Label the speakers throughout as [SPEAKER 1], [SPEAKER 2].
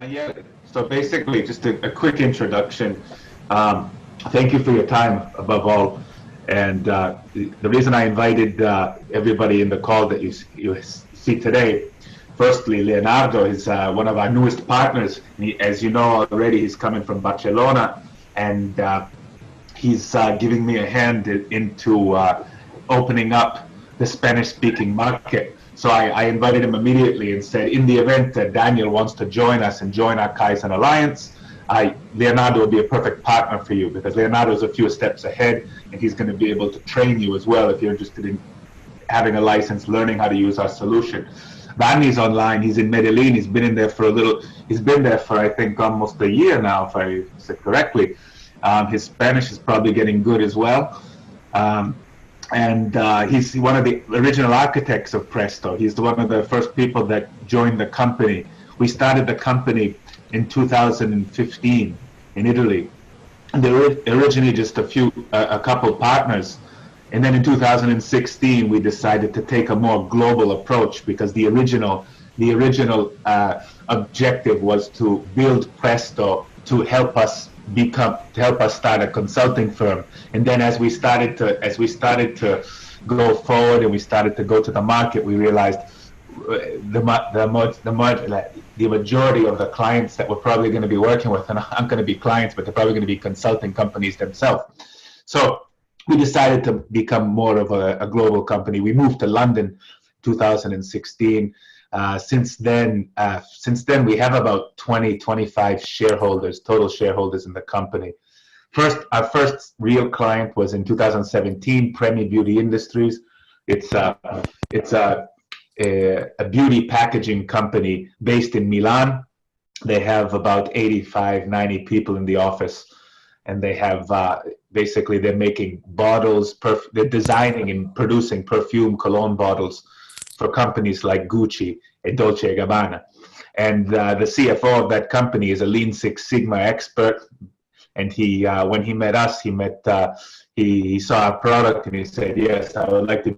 [SPEAKER 1] Yeah, so basically, just a quick introduction. Thank you for your time, above all. And the reason I invited everybody in the call that you see today, firstly, Leonardo is one of our newest partners. As you know already, he's coming from Barcelona, and he's giving me a hand into opening up the Spanish-speaking market. So I invited him immediately and said, in the event that Daniel wants to join us and join our Kaizen Alliance, Leonardo would be a perfect partner for you, because Leonardo is a few steps ahead, and he's going to be able to train you as well if you're interested in having a license, learning how to use our solution. Vanni's online. He's in Medellin. He's been in there for a little. He's been there for, I think, almost a year now, if I said correctly. His Spanish is probably getting good as well. And he's one of the original architects of Presto. He's one of the first people that joined the company. We started the company in 2015 in Italy. And there were originally just a couple partners. And then in 2016, we decided to take a more global approach, because the original objective was to build Presto to help us start a consulting firm. And then as we started to go forward and we started to go to the market, we realized the majority of the clients that we're probably going to be working with aren't going to be clients, but they're probably going to be consulting companies themselves. So we decided to become more of a global company. We moved to London 2016. Since then, we have about 25 shareholders, total shareholders in the company. Our first real client was in 2017, Premier Beauty Industries. It's a beauty packaging company based in Milan. They have about 85, 90 people in the office, and they have basically they're making bottles. They're designing and producing perfume cologne bottles for companies like Gucci and Dolce & Gabbana. And the CFO of that company is a Lean Six Sigma expert. And he, when he met us, he saw our product and he said, "Yes, I would like to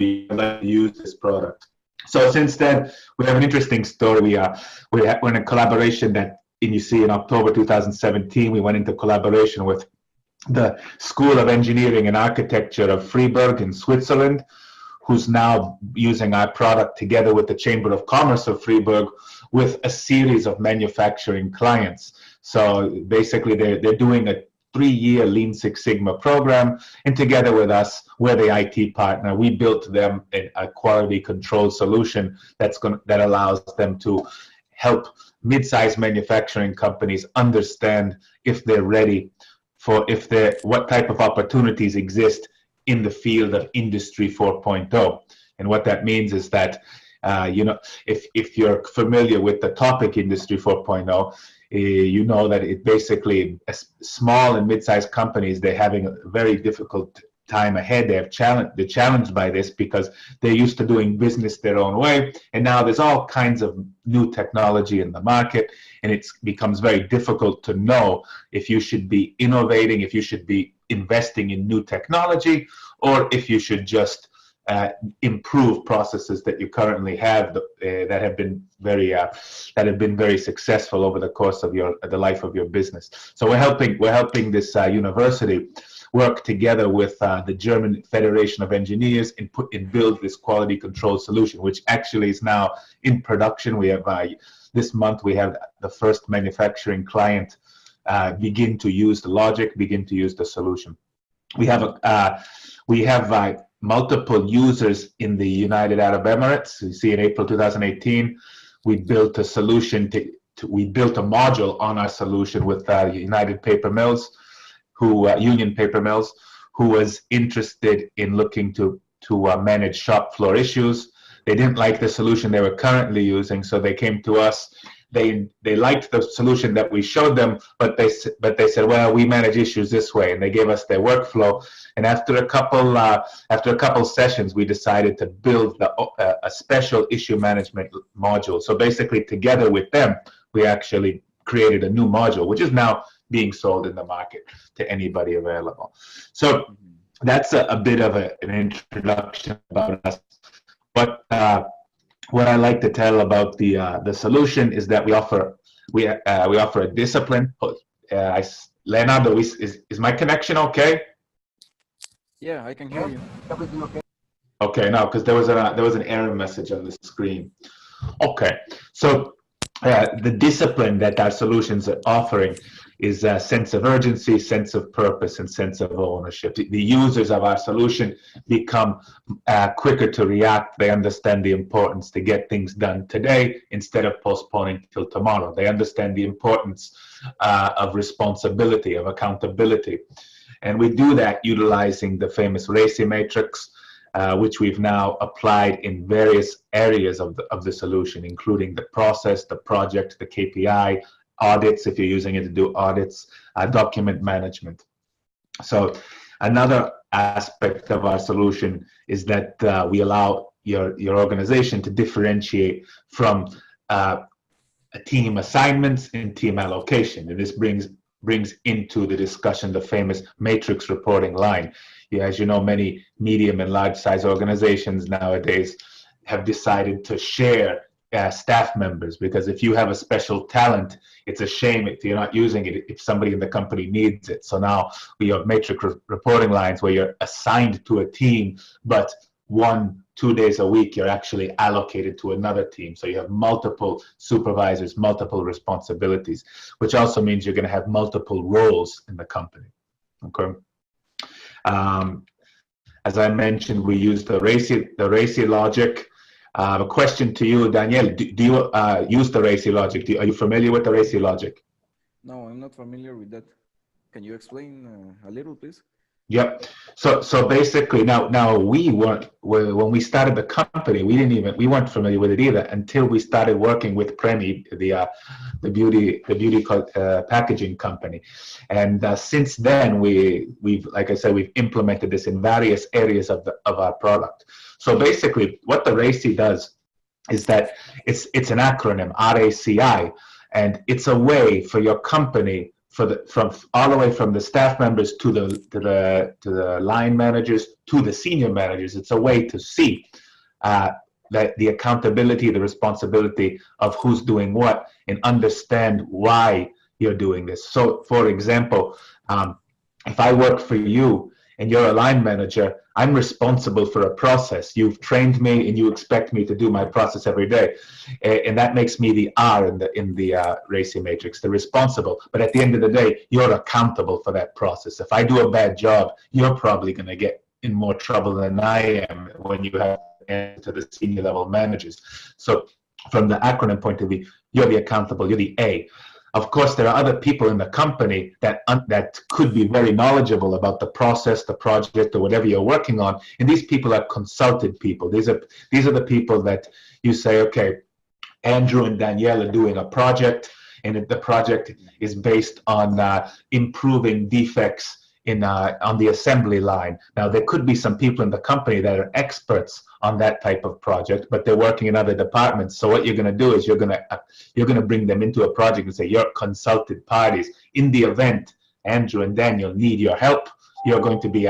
[SPEAKER 1] use this product." So since then, we have an interesting story. We're in a collaboration and you see in October 2017, we went into collaboration with the School of Engineering and Architecture of Freiburg in Switzerland, who's now using our product together with the Chamber of Commerce of Freiburg with a series of manufacturing clients. So basically, they're doing a 3-year Lean Six Sigma program, and together with us, we're the IT partner. We built them a quality control solution that allows them to help mid-sized manufacturing companies understand if they're ready what type of opportunities exist in the field of Industry 4.0. And what that means is that, if you're familiar with the topic Industry 4.0, you know that it basically, small and mid-sized companies, they're having a very difficult time ahead. They're challenged by this because they're used to doing business their own way, and now there's all kinds of new technology in the market, and it becomes very difficult to know if you should be innovating, if you should be investing in new technology, or if you should just improve processes that you currently have that have been very successful over the course of the life of your business. So we're helping this university work together with the German Federation of Engineers and build this quality control solution, which actually is now in production. We have this month we have the first manufacturing client begin to use the logic, begin to use the solution. We have multiple users in the United Arab Emirates. You see, in April 2018, we built a solution we built a module on our solution with Union Paper Mills, who was interested in looking to manage shop floor issues. They didn't like the solution they were currently using, so they came to us. They liked the solution that we showed them, but they said, "Well, we manage issues this way," and they gave us their workflow. And after a couple sessions, we decided to build a special issue management module. So basically, together with them, we actually created a new module, which is now being sold in the market to anybody available. So that's a bit of an introduction about us. But what I like to tell about the solution is that we offer we offer a discipline. Leonardo, is my connection okay?
[SPEAKER 2] Yeah, I can hear you.
[SPEAKER 3] Everything okay?
[SPEAKER 1] Okay, no, because there was an error message on the screen. Okay, so the discipline that our solutions are offering is a sense of urgency, sense of purpose, and sense of ownership. The users of our solution become quicker to react. They understand the importance to get things done today instead of postponing till tomorrow. They understand the importance of responsibility, of accountability. And we do that utilizing the famous RACI matrix, which we've now applied in various areas of the solution, including the process, the project, the KPI, audits, if you're using it to do audits, document management. So another aspect of our solution is that we allow your organization to differentiate from team assignments and team allocation. And this brings into the discussion the famous matrix reporting line. Yeah, as you know, many medium and large size organizations nowadays have decided to share staff members, because if you have a special talent, it's a shame if you're not using it if somebody in the company needs it. So now we have matrix reporting lines where you're assigned to a team, but 1-2 days a week you're actually allocated to another team. So you have multiple supervisors, multiple responsibilities, which also means you're going to have multiple roles in the company. Okay. As I mentioned, we use the RACI logic. A question to you, Daniel. Do you use the RACI logic? Are you familiar with the RACI logic?
[SPEAKER 2] No, I'm not familiar with that. Can you explain a little, please?
[SPEAKER 1] Yep. So basically, now we weren't, when we started the company, we weren't familiar with it either until we started working with Premi, the beauty packaging company, and since then we've like I said, we've implemented this in various areas of our product. So basically, what the RACI does is that it's an acronym, RACI, and it's a way for your company, from all the way from the staff members to the line managers to the senior managers. It's a way to see that the accountability, the responsibility of who's doing what, and understand why you're doing this. So, for example, if I work for you and you're a line manager, I'm responsible for a process. You've trained me and you expect me to do my process every day. And that makes me the R in the RACI matrix, the responsible. But at the end of the day, you're accountable for that process. If I do a bad job, you're probably going to get in more trouble than I am when you have to answer to the senior level managers. So from the acronym point of view, you're the accountable, you're the A. Of course, there are other people in the company that could be very knowledgeable about the process, the project, or whatever you're working on. And these people are consulted people. These are the people that you say, okay, Andrew and Danielle are doing a project, and the project is based on improving defects on the assembly line. Now, there could be some people in the company that are experts on that type of project, but they're working in other departments. So what you're going to do is you're going to bring them into a project and say, you're consulted parties. In the event Andrew and Daniel need your help, you're going to be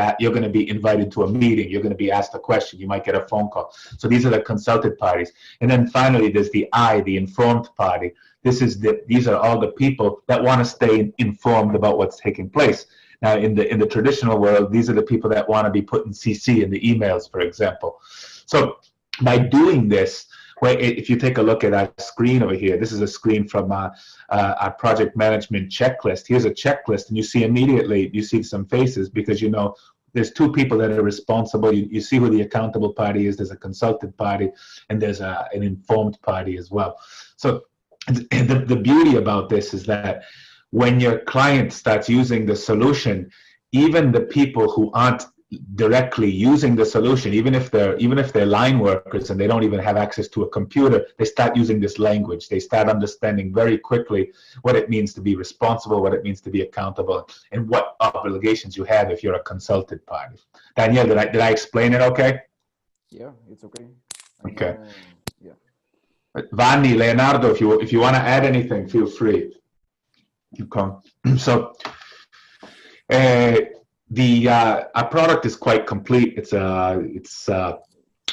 [SPEAKER 1] invited to a meeting. You're going to be asked a question. You might get a phone call. So these are the consulted parties. And then finally, there's the I, the informed party. These are all the people that want to stay informed about what's taking place. Now, in the traditional world, these are the people that want to be put in CC in the emails, for example. So by doing this, if you take a look at our screen over here, this is a screen from our project management checklist. Here's a checklist, and you see immediately, you see some faces, because you know there's two people that are responsible. You see who the accountable party is. There's a consulted party, and there's an informed party as well. So the beauty about this is that when your client starts using the solution, even the people who aren't directly using the solution, even if they're line workers and they don't even have access to a computer, they start using this language. They start understanding very quickly what it means to be responsible, what it means to be accountable, and what obligations you have if you're a consulted party. Daniel, did I explain it okay?
[SPEAKER 2] Yeah, it's okay.
[SPEAKER 1] Okay.
[SPEAKER 2] Yeah.
[SPEAKER 1] Vanni, Leonardo, if you want to add anything, feel free. Okay. So our product is quite complete. It's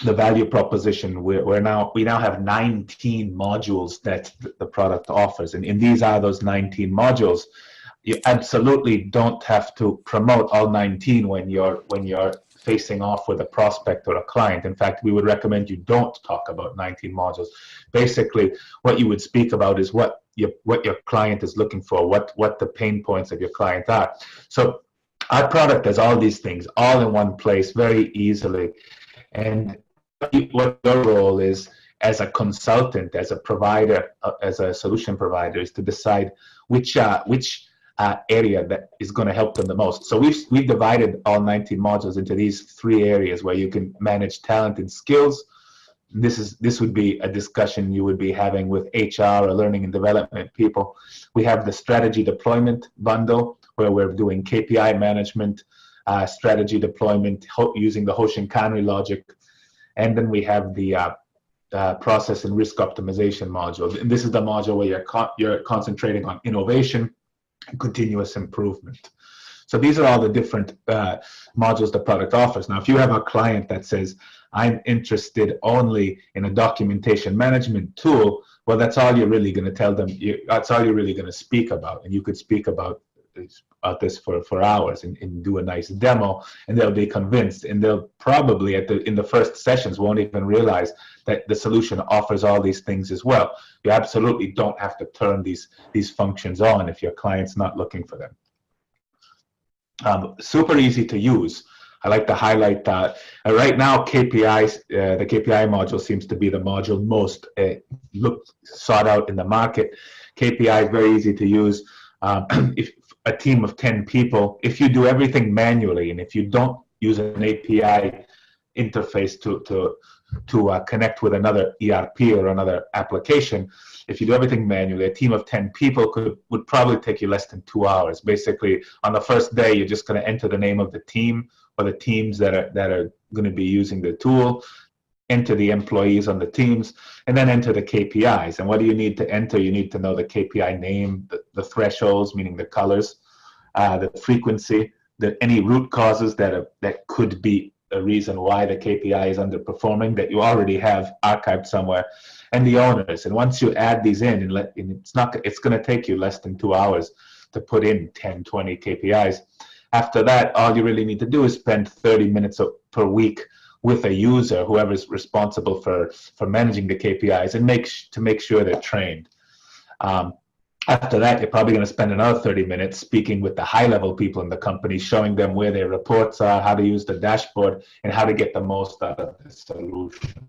[SPEAKER 1] the value proposition, we now have 19 modules that the product offers, and these are those 19 modules. You absolutely don't have to promote all 19 when you're facing off with a prospect or a client. In fact, we would recommend you don't talk about 19 modules. Basically, what you would speak about is what your client is looking for, what the pain points of your client are. So our product does all these things all in one place very easily. And what your role is as a consultant, as a provider, as a solution provider, is to decide which area that is going to help them the most. So we've divided all 19 modules into these 3 areas where you can manage talent and skills. This would be a discussion you would be having with HR or learning and development people. We have the strategy deployment bundle where we're doing KPI management, strategy deployment using the Hoshinkari logic, and then we have the process and risk optimization module. And this is the module where you're concentrating on innovation, continuous improvement. So these are all the different modules the product offers. Now, if you have a client that says, I'm interested only in a documentation management tool, well, that's all you're really going to tell them. That's all you're really going to speak about. And you could speak about this for hours and do a nice demo, and they'll be convinced. And they'll probably in the first sessions won't even realize that the solution offers all these things as well. You absolutely don't have to turn these functions on if your client's not looking for them. Super easy to use. I like to highlight that right now KPIs, the KPI module seems to be the module most sought out in the market. KPI is very easy to use. If a team of 10 people, if you do everything manually and if you don't use an API interface to connect with another ERP or another application, if you do everything manually, a team of 10 people would probably take you less than 2 hours. Basically, on the first day, you're just going to enter the name of the team or the teams that are going to be using the tool, enter the employees on the teams, and then enter the KPIs. And what do you need to enter? You need to know the KPI name, the thresholds, meaning the colors, the frequency, any root causes that could be a reason why the KPI is underperforming that you already have archived somewhere, and the owners. And once you add these in, it's going to take you less than 2 hours to put in 10, 20 KPIs. After that, all you really need to do is spend 30 minutes per week with a user, whoever's responsible for managing the KPIs, and make sure they're trained. After that, you're probably going to spend another 30 minutes speaking with the high-level people in the company, showing them where their reports are, how to use the dashboard, and how to get the most out of the solution.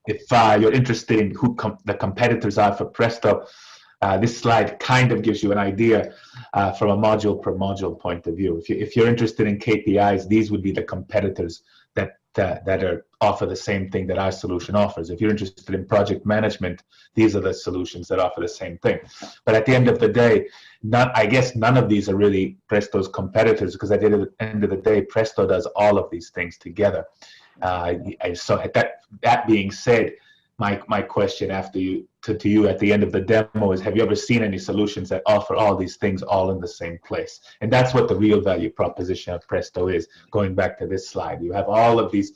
[SPEAKER 1] If you're interested in who the competitors are for Presto, this slide kind of gives you an idea from a module per module point of view. If you're interested in KPIs, these would be the competitors that offer the same thing that our solution offers. If you're interested in project management, these are the solutions that offer the same thing. But at the end of the day, I guess none of these are really Presto's competitors, because at the end of the day, Presto does all of these things together. So that being said, my question to you at the end of the demo is, have you ever seen any solutions that offer all these things all in the same place? And that's what the real value proposition of Presto is. Going back to this slide, you have all of these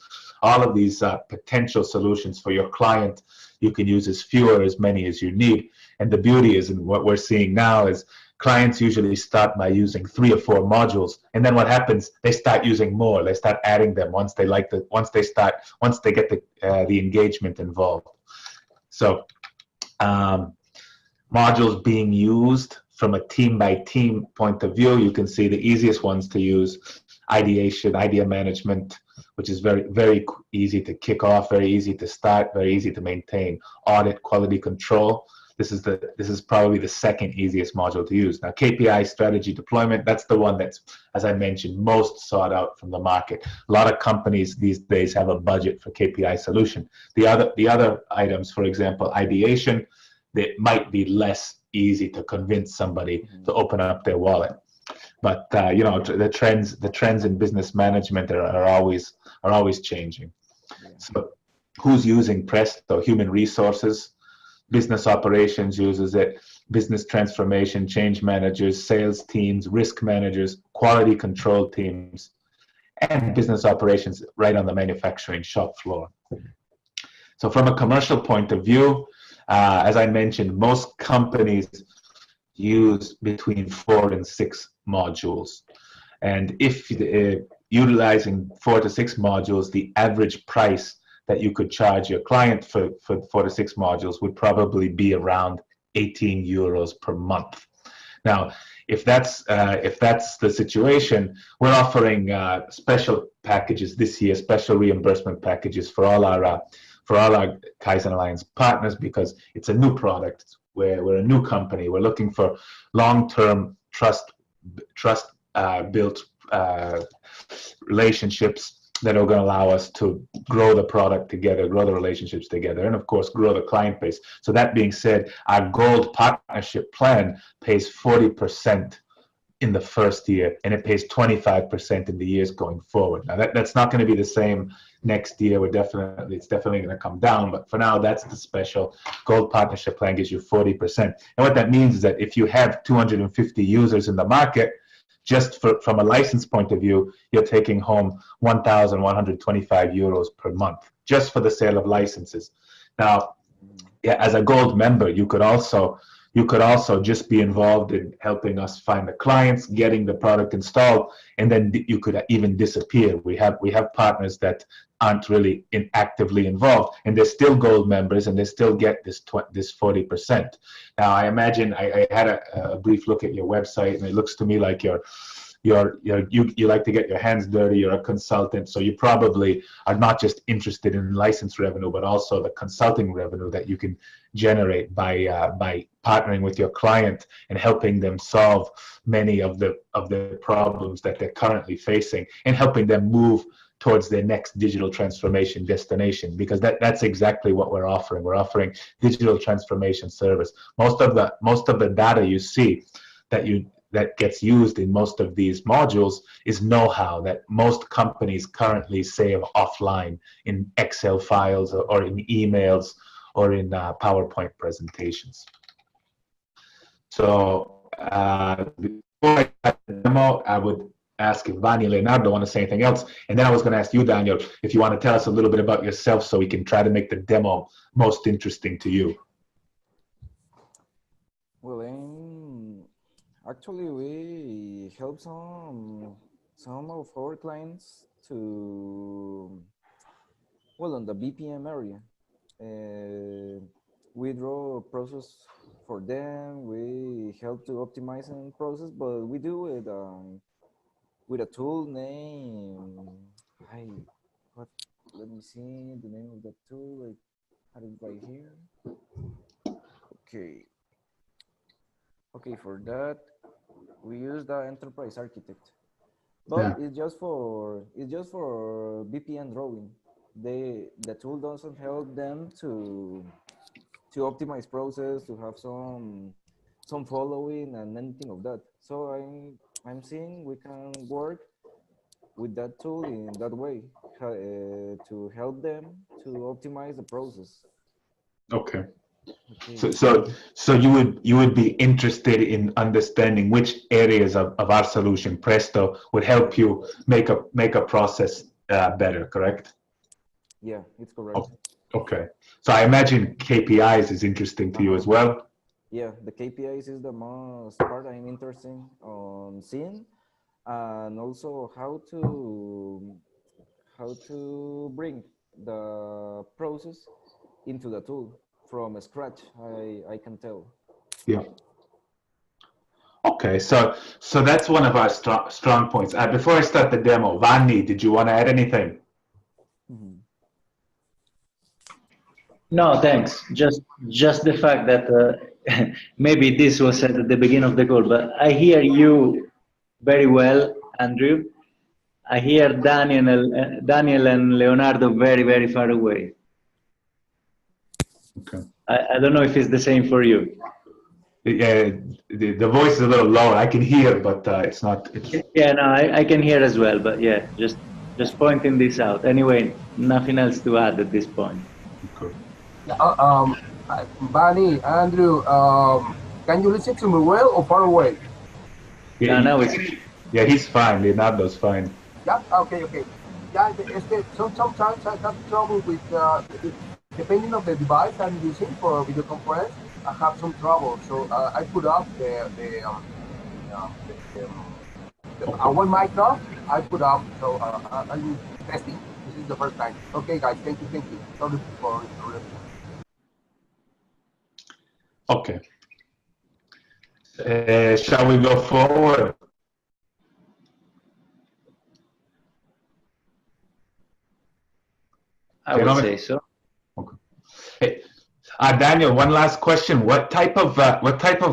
[SPEAKER 1] potential solutions for your client. You can use as few or as many as you need. And the beauty is, and what we're seeing now is, clients usually start by using 3 or 4 modules, and then what happens? They start using more. They start adding them once they get the engagement involved. So modules being used from a team-by-team point of view, you can see the easiest ones to use: ideation, idea management, which is very, very easy to kick off, very easy to start, very easy to maintain. Audit, quality control. This is probably the second easiest module to use. Now, KPI strategy deployment, that's the one that's, as I mentioned, most sought out from the market. A lot of companies these days have a budget for KPI solution. The other items, for example, ideation, that might be less easy to convince somebody to open up their wallet. But the trends in business management are always changing. So who's using Presto? Human resources. Business operations uses it, business transformation, change managers, sales teams, risk managers, quality control teams, and business operations right on the manufacturing shop floor. So from a commercial point of view, as I mentioned, most companies use between 4 and 6 modules. And if utilizing 4 to 6 modules, the average price that you could charge your client for 4 to 6 modules would probably be around 18 euros per month. Now, if that's the situation, we're offering special packages this year, special reimbursement packages for all our Kaizen Alliance partners, because it's a new product. We're a new company. We're looking for long-term trust built relationships that are going to allow us to grow the product together, grow the relationships together, and of course, grow the client base. So that being said, our gold partnership plan pays 40% in the first year, and it pays 25% in the years going forward. Now that's not going to be the same next year. It's definitely going to come down, but for now, that's the special gold partnership plan. Gives you 40%. And what that means is that if you have 250 users in the market, just from a license point of view, you're taking home 1,125 euros per month just for the sale of licenses. Now, yeah, as a gold member, you could also just be involved in helping us find the clients, getting the product installed, and then you could even disappear. We have partners that aren't really actively involved, and they're still gold members, and they still get this 40%. Now, I imagine I had a brief look at your website, and it looks to me like you like to get your hands dirty. You're a consultant, so you probably are not just interested in license revenue, but also the consulting revenue that you can generate by partnering with your client and helping them solve many of the problems that they're currently facing, and helping them move towards their next digital transformation destination, because that's exactly what we're offering. We're offering digital transformation service. Most of the data you see that gets used in most of these modules is know-how that most companies currently save offline in Excel files or in emails or in PowerPoint presentations. So before I start the demo, I would ask if Vani and Leonardo want to say anything else, and then I was going to ask you, Daniel, if you want to tell us a little bit about yourself so we can try to make the demo most interesting to you.
[SPEAKER 2] Well, actually, we help some of our clients to, well, on the BPM area. We draw a process for them. We help to optimize the process, but we do it with a tool named, let me see the name of that tool. I had it right here. Okay, for that, we use the enterprise architect, but yeah, it's just for BPM drawing. The tool doesn't help them to optimize process, to have some following and anything of that. So I'm seeing we can work with that tool in that way to help them to optimize the process.
[SPEAKER 1] Okay. So you would be interested in understanding which areas of our solution, Presto, would help you make a process better, correct?
[SPEAKER 2] Yeah, it's correct.
[SPEAKER 1] Okay. So I imagine KPIs is interesting to you as well.
[SPEAKER 2] Yeah, the KPIs is the most part I'm interested on seeing, and also how to bring the process into the tool from scratch. I can tell.
[SPEAKER 1] Yeah. Okay, so that's one of our strong points. Before I start the demo, Vani, did you want to add anything?
[SPEAKER 3] Mm-hmm. No, thanks. Just the fact that maybe this was said at the beginning of the call, but I hear you very well, Andrew. I hear Daniel and Leonardo very, very far away.
[SPEAKER 1] Okay.
[SPEAKER 3] I don't know if it's the same for you.
[SPEAKER 1] Yeah, the voice is a little lower. I can hear, but it's not.
[SPEAKER 3] Yeah, no, I can hear as well, but yeah, just pointing this out. Anyway, nothing else to add at this point.
[SPEAKER 1] Okay.
[SPEAKER 4] Bunny, Andrew, can you listen to me well or far away?
[SPEAKER 1] Yeah,
[SPEAKER 3] no, it's...
[SPEAKER 1] Yeah, he's fine. Leonardo's fine.
[SPEAKER 4] Yeah, okay, okay. Yeah, sometimes I have trouble with, depending on the device I'm using for video conference, I have some trouble. So I put up one mic off, I put up, so I'm testing. This is the first time. Okay, guys, thank you. Sorry for interrupting.
[SPEAKER 1] Okay. Shall we go forward?
[SPEAKER 3] I would say so.
[SPEAKER 1] Okay. Hey, Daniel, one last question. What type of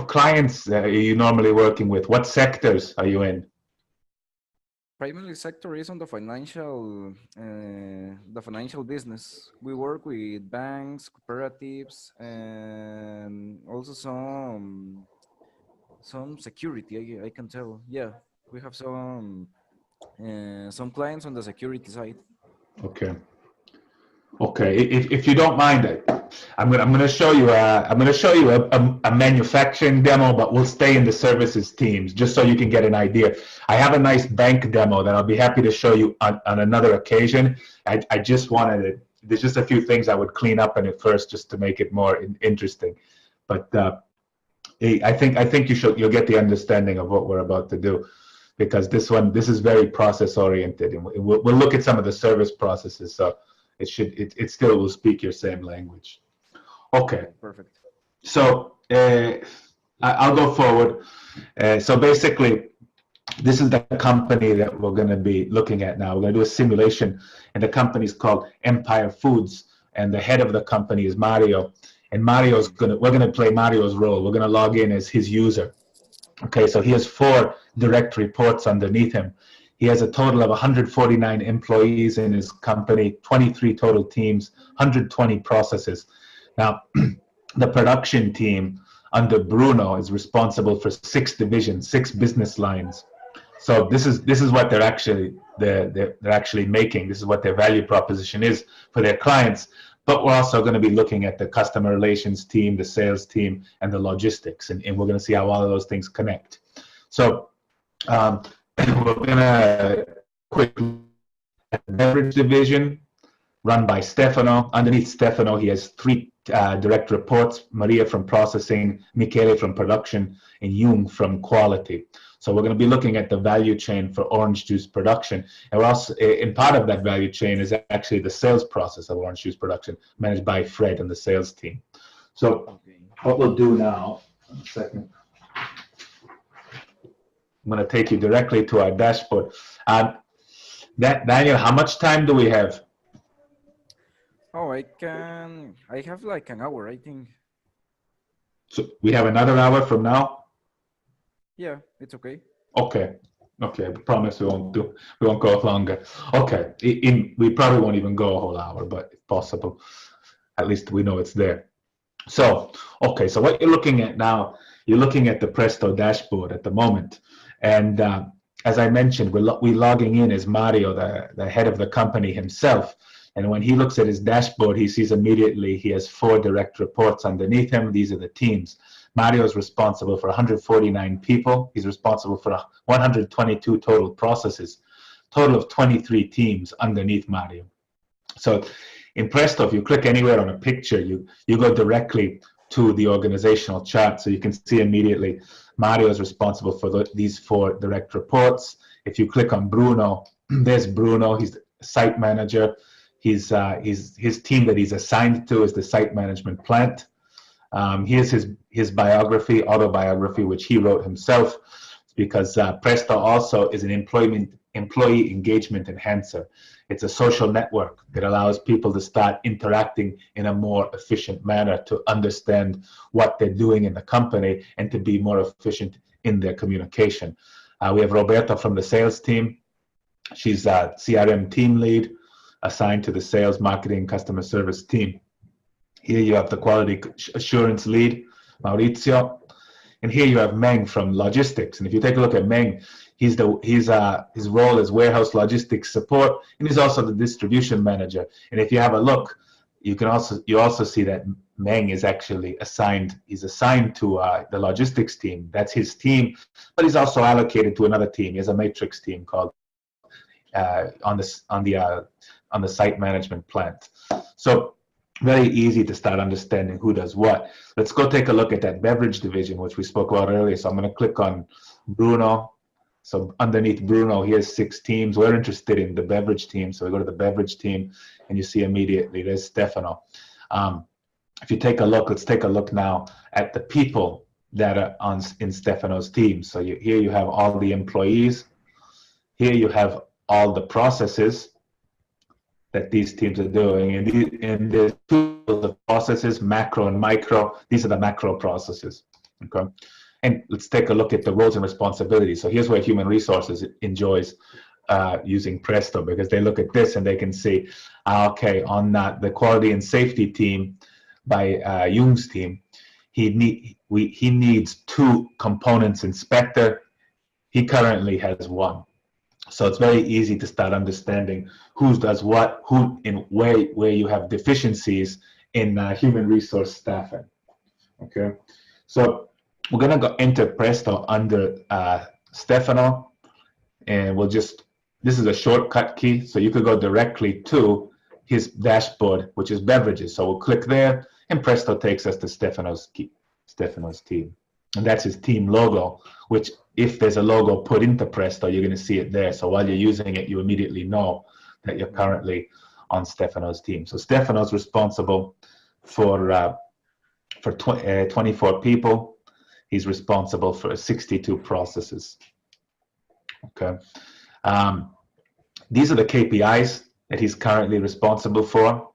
[SPEAKER 1] clients are you normally working with? What sectors are you in?
[SPEAKER 2] Primary sector is on the financial business. We work with banks, cooperatives, and also some security. I can tell. Yeah, we have some clients on the security side.
[SPEAKER 1] Okay. Okay. If you don't mind, I'm gonna show you a manufacturing demo, but we'll stay in the services teams just so you can get an idea. I have a nice bank demo that I'll be happy to show you on another occasion. I just wanted to. There's just a few things I would clean up in it first, just to make it more interesting. But I think you'll get the understanding of what we're about to do, because this is very process oriented, and we'll look at some of the service processes. So it still will speak your same language. Okay.
[SPEAKER 2] Perfect.
[SPEAKER 1] So I'll go forward. So basically, this is the company that we're going to be looking at now. We're going to do a simulation, and the company is called Empire Foods, and the head of the company is Mario. And we're going to play Mario's role. We're going to log in as his user. Okay, so he has 4 direct reports underneath him. He has a total of 149 employees in his company, 23 total teams, 120 processes. Now, the production team under Bruno is responsible for 6 divisions, 6 business lines. So this is what they're actually making. This is what their value proposition is for their clients. But we're also going to be looking at the customer relations team, the sales team, and the logistics, and we're going to see how all of those things connect. So we're going to quickly at the beverage division, run by Stefano. Underneath Stefano, he has 3 direct reports: Maria from processing, Michele from production, and Jung from quality. So we're going to be looking at the value chain for orange juice production. And we're also, in part of that value chain is actually the sales process of orange juice production, managed by Fred and the sales team. So what we'll do now, one second. I'm going to take you directly to our dashboard. Daniel, how much time do we have?
[SPEAKER 2] Oh, I have like an hour, I think.
[SPEAKER 1] So we have another hour from now?
[SPEAKER 2] Yeah, it's okay.
[SPEAKER 1] Okay. Okay, I promise we won't go longer. Okay, we probably won't even go a whole hour, but if possible, at least we know it's there. So, okay, so what you're looking at now, you're looking at the Presto dashboard at the moment. And as I mentioned, we're logging in as Mario, the head of the company himself. And when he looks at his dashboard, he sees immediately he has 4 direct reports underneath him. These are the teams. Mario is responsible for 149 people. He's responsible for 122 total processes, total of 23 teams underneath Mario. So in Presto, if you click anywhere on a picture, you go directly to the organizational chart. So you can see immediately Mario is responsible for these 4 direct reports. If you click on Bruno, there's Bruno. He's the site manager. His team that he's assigned to is the site management plant. Here's his autobiography, which he wrote himself, because Presto also is an employee engagement enhancer. It's a social network that allows people to start interacting in a more efficient manner, to understand what they're doing in the company and to be more efficient in their communication. We have Roberta from the sales team. She's a CRM team lead assigned to the sales, marketing, customer service team. Here you have the quality assurance lead, Maurizio. And here you have Meng from logistics. And if you take a look at Meng, his role is warehouse logistics support, and he's also the distribution manager. And if you have a look, you also see that Meng is actually assigned to the logistics team. That's his team, but he's also allocated to another team. He has a matrix team called on the site management plant. So very easy to start understanding who does what. Let's go take a look at that beverage division, which we spoke about earlier. So I'm going to click on Bruno. So underneath Bruno, here's 6 teams. We're interested in the beverage team. So we go to the beverage team, and you see immediately there's Stefano. If you take a look, let's take a look now at the people that are in Stefano's team. So here you have all the employees. Here you have all the processes that these teams are doing. And there's 2 of the processes, macro and micro. These are the macro processes. Okay. And let's take a look at the roles and responsibilities. So here's where human resources enjoys using Presto, because they look at this and they can see, okay, on the quality and safety team by Jung's team, he needs 2 components inspector. He currently has 1. So it's very easy to start understanding who does what, who in where you have deficiencies in human resource staffing. Okay, so we're gonna go enter Presto under Stefano, and this is a shortcut key, so you could go directly to his dashboard, which is beverages. So we'll click there, and Presto takes us to Stefano's team. And that's his team logo, which if there's a logo put into Presto, you're going to see it there. So while you're using it, you immediately know that you're currently on Stefano's team. So Stefano's responsible for 24 people. He's responsible for 62 processes. Okay. These are the KPIs that he's currently responsible for.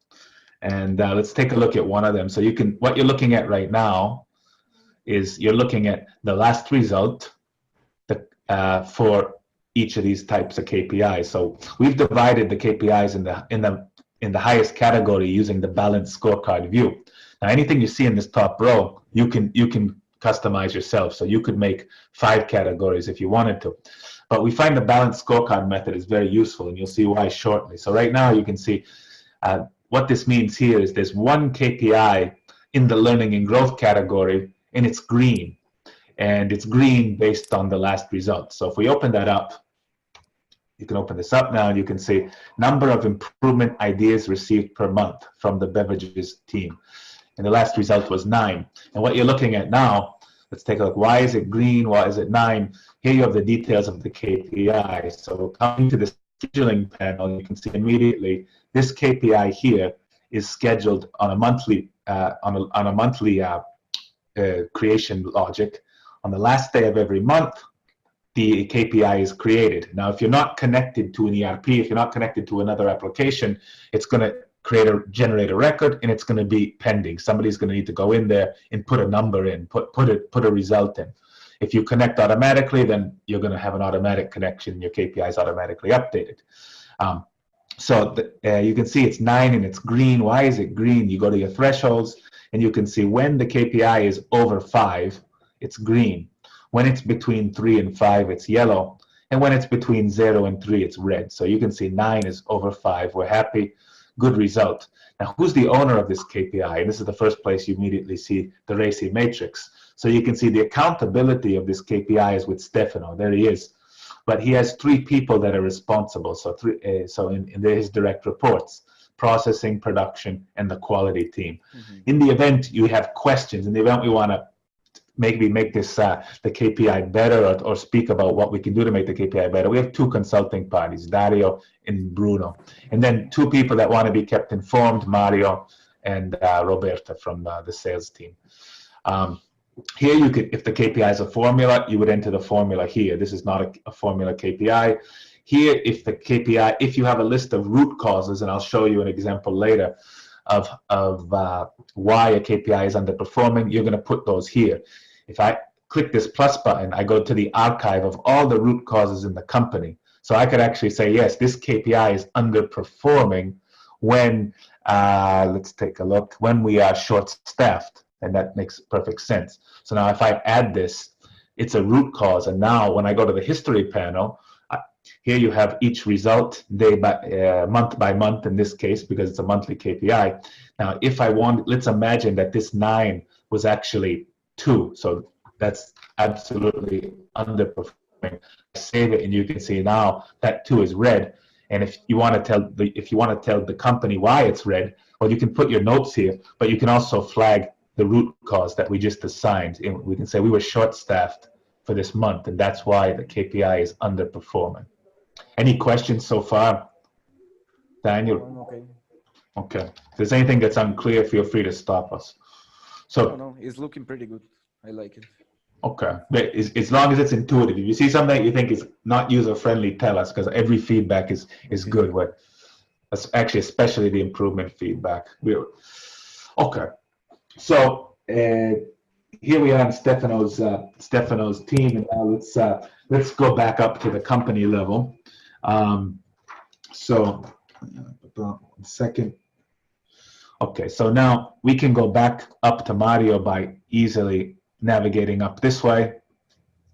[SPEAKER 1] And let's take a look at one of them. So what you're looking at right now is you're looking at the last result for each of these types of KPIs. So we've divided the KPIs in the highest category using the balanced scorecard view. Now, anything you see in this top row, you can customize yourself. So you could make 5 categories if you wanted to. But we find the balanced scorecard method is very useful, and you'll see why shortly. So right now you can see what this means here is there's 1 KPI in the learning and growth category, and it's green. And it's green based on the last result. So if we open that up, you can open this up now, and you can see number of improvement ideas received per month from the beverages team. And the last result was 9. And what you're looking at now, let's take a look. Why is it green? Why is it 9? Here you have the details of the KPI. So coming to the scheduling panel, you can see immediately this KPI here is scheduled on a monthly creation logic. On the last day of every month, the KPI is created. Now, if you're not connected to an ERP, if you're not connected to another application, it's going to generate a record, and it's going to be pending. Somebody's going to need to go in there and put a number in, put a result in. If you connect automatically, then you're going to have an automatic connection. Your KPI is automatically updated. You can see it's 9 and it's green. Why is it green? You go to your thresholds, and you can see when the KPI is over 5, it's green. When it's between 3 and 5, it's yellow. And when it's between 0 and 3, it's red. So you can see 9 is over 5. We're happy. Good result. Now, who's the owner of this KPI? And this is the first place you immediately see the RACI matrix. So you can see the accountability of this KPI is with Stefano. There he is. But he has 3 people that are responsible. So in his direct reports: processing, production, and the quality team. Mm-hmm. In the event you have questions, in the event we want to maybe make this the KPI better, or speak about what we can do to make the KPI better, we have 2 consulting parties, Dario and Bruno. And then 2 people that want to be kept informed, Mario and Roberta from the sales team. Here you could, if the KPI is a formula, you would enter the formula here. This is not a formula KPI. Here, if you have a list of root causes, and I'll show you an example later of why a KPI is underperforming, you're going to put those here. If I click this plus button, I go to the archive of all the root causes in the company. So I could actually say, yes, this KPI is underperforming when, let's take a look, when we are short-staffed, and that makes perfect sense. So now if I add this, it's a root cause, and now when I go to the history panel, here you have each result month by month in this case, because it's a monthly KPI. Now, if I want, let's imagine that this 9 was actually 2, so that's absolutely underperforming. Save it, and you can see now that 2 is red. And if you want to tell the company why it's red, well, you can put your notes here, but you can also flag the root cause that we just assigned. And we can say we were short-staffed for this month, and that's why the KPI is underperforming. Any questions so far, Daniel?
[SPEAKER 2] Okay.
[SPEAKER 1] Okay. If there's anything that's unclear, feel free to stop us. So
[SPEAKER 2] No, it's looking pretty good. I like it.
[SPEAKER 1] Okay, but as long as it's intuitive. If you see something that you think is not user-friendly, tell us, because every feedback is
[SPEAKER 2] Okay.
[SPEAKER 1] good. Actually, especially the improvement feedback. Okay, so here we are on Stefano's team, and now let's go back up to the company level. So, 1 second. Okay, so now we can go back up to Mario by easily navigating up this way,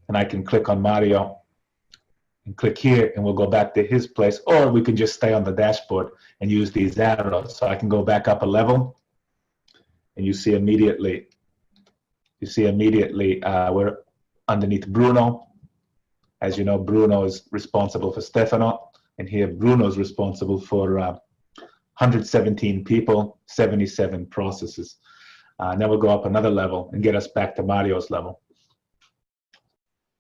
[SPEAKER 1] and I can click on Mario and click here, and we'll go back to his place, or we can just stay on the dashboard and use these arrows. So I can go back up a level, and you see immediately we're underneath Bruno. As you know, Bruno is responsible for Stefano, and here Bruno is responsible for 117 people, 77 processes. Then we'll go up another level and get us back to Mario's level.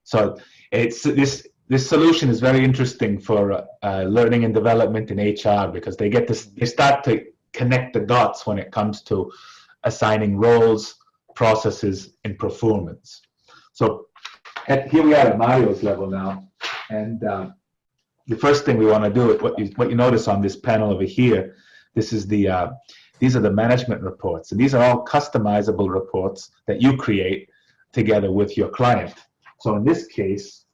[SPEAKER 1] So this solution is very interesting for learning and development in HR, because they start to connect the dots when it comes to assigning roles, processes, and performance. So here we are at Mario's level now, and the first thing we want to do, what you notice on this panel over here, these are the management reports, and these are all customizable reports that you create together with your client. So in this case,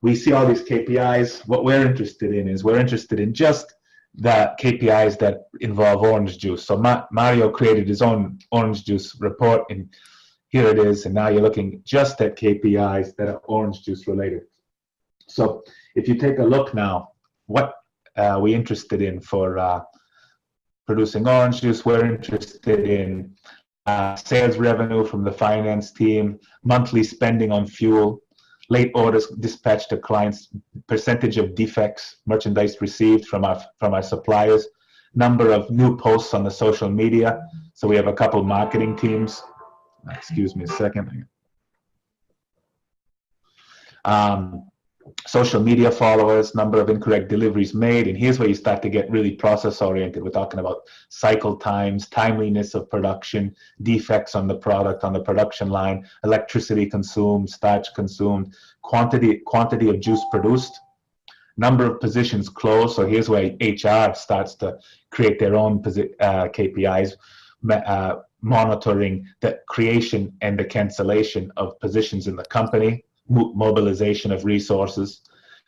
[SPEAKER 1] we see all these KPIs. What we're interested in just the KPIs that involve orange juice. So Mario created his own orange juice report, and here it is. And now you're looking just at KPIs that are orange juice related. So if you take a look now, what we're interested in for producing orange juice, we're interested in sales revenue from the finance team, monthly spending on fuel, late orders dispatched to clients, percentage of defects, merchandise received from our suppliers, number of new posts on the social media. So we have a couple marketing teams. Excuse me a second. Social media followers, number of incorrect deliveries made, and here's where you start to get really process oriented. We're talking about cycle times, timeliness of production, defects on the product, on the production line, electricity consumed, starch consumed, quantity of juice produced, number of positions closed. So here's where HR starts to create their own KPIs, monitoring the creation and the cancellation of positions in the company, mobilization of resources,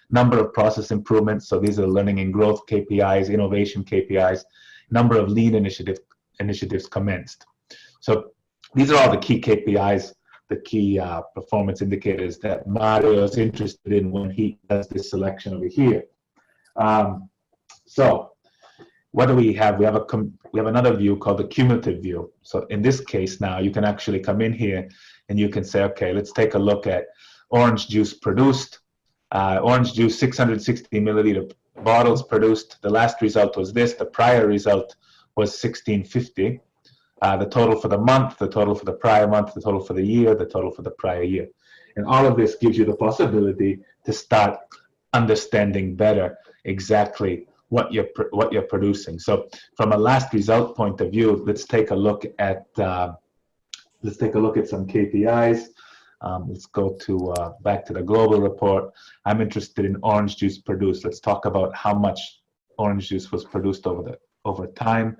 [SPEAKER 1] number of process improvements. So these are learning and growth KPIs, innovation KPIs, number of lean initiatives commenced. So these are all the key KPIs, the key performance indicators that Mario is interested in when he does this selection over here. So what do we have? We have another view called the cumulative view. So in this case now, you can actually come in here and you can say, okay, let's take a look at orange juice produced. Orange juice, 660 milliliter bottles produced. The last result was this. The prior result was 1650. The total for the month, the total for the prior month, the total for the year, the total for the prior year. And all of this gives you the possibility to start understanding better exactly what you're producing. So from a last result point of view, let's take a look at some KPIs. Let's go to back to the global report. I'm interested in orange juice produced. Let's talk about how much orange juice was produced over time.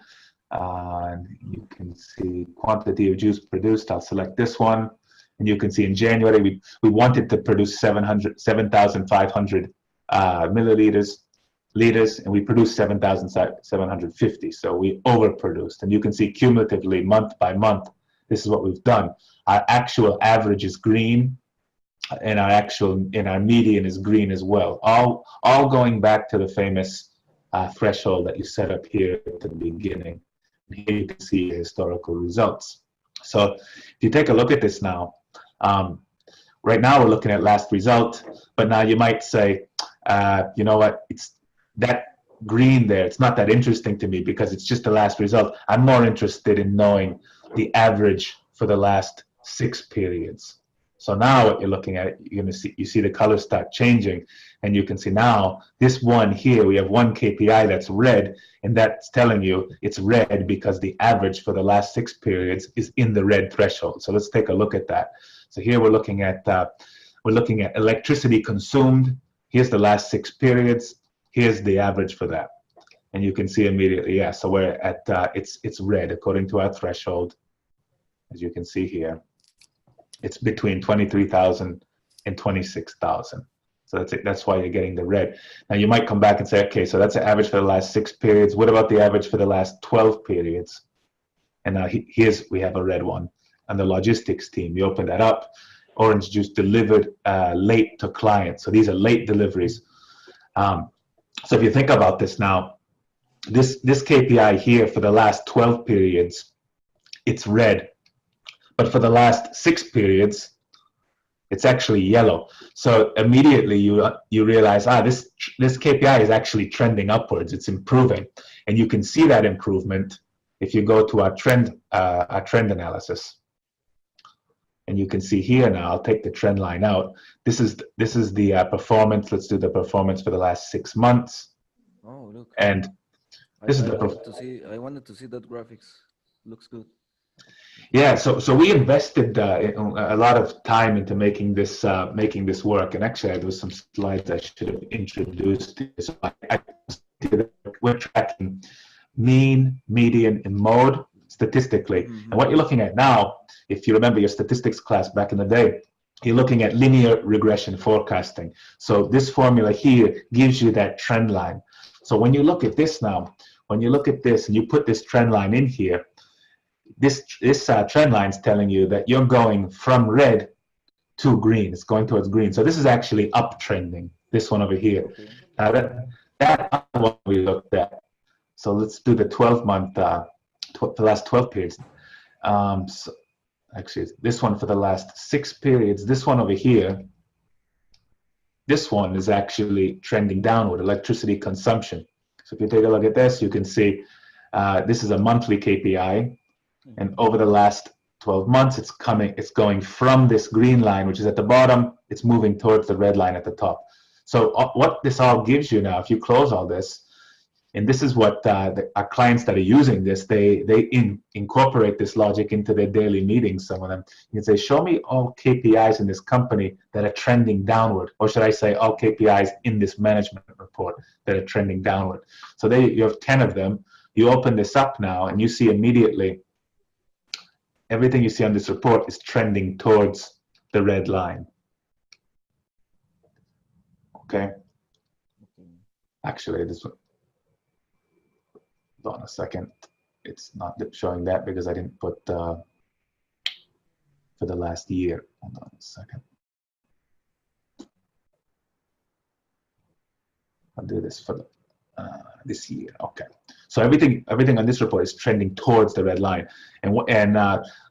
[SPEAKER 1] And you can see quantity of juice produced. I'll select this one, and you can see in January we wanted to produce 7,500 milliliters, and we produced 7,750. So we overproduced, and you can see cumulatively month by month. This is what we've done. Our actual average is green, and our median is green as well. All going back to the famous threshold that you set up here at the beginning. And here you can see historical results. So if you take a look at this now, right now we're looking at last result, but now you might say, you know what? that green there, it's not that interesting to me because it's just the last result. I'm more interested in knowing the average for the last 6 periods. So now what you're looking at, you're going to see, you see the colors start changing, and you can see now this one here, we have one KPI that's red, and that's telling you it's red because the average for the last 6 periods is in the red threshold. So let's take a look at that. So here we're looking at electricity consumed. Here's the last 6 periods. Here's the average for that, and you can see immediately, yeah. So we're at it's red according to our threshold, as you can see here. It's between 23,000 and 26,000. So that's it. That's why you're getting the red. Now you might come back and say, okay, so that's the average for the last 6 periods. What about the average for the last 12 periods? And now we have a red one. And the logistics team, you open that up. Orange juice delivered late to client. So these are late deliveries. So if you think about this now, this KPI here for the last 12 periods, it's red. But for the last 6 periods, it's actually yellow. So immediately you realize, this KPI is actually trending upwards. It's improving, and you can see that improvement if you go to our trend analysis. And you can see here now. I'll take the trend line out. This is the performance. Let's do the performance for the last 6 months.
[SPEAKER 2] Oh, look.
[SPEAKER 1] And this is the.
[SPEAKER 2] I wanted to see that graphics. Looks good.
[SPEAKER 1] Yeah, so we invested a lot of time into making this work, and actually there was some slides I should have introduced. So we're tracking mean, median, and mode statistically. Mm-hmm. And what you're looking at now, if you remember your statistics class back in the day, you're looking at linear regression forecasting. So this formula here gives you that trend line. So when you look at this now, when you look at this and you put this trend line in here, this trend line is telling you that you're going from red to green. It's going towards green. So this is actually uptrending, this one over here. Okay. That one we looked at. So let's do the 12-month, the last 12 periods. So actually, this one for the last 6 periods. This one over here, this one is actually trending downward, electricity consumption. So if you take a look at this, you can see this is a monthly KPI. And over the last 12 months, it's going from this green line, which is at the bottom, it's moving towards the red line at the top. So what this all gives you now, if you close all this, and this is what our clients that are using this, they incorporate this logic into their daily meetings, some of them. You can say, show me all KPIs in this company that are trending downward, or should I say all KPIs in this management report that are trending downward. So you have 10 of them. You open this up now, and you see immediately everything you see on this report is trending towards the red line. Okay. Actually, this one. Hold on a second. It's not showing that because I didn't put for the last year. Hold on a second. I'll do this for this year. Okay. So everything on this report is trending towards the red line, and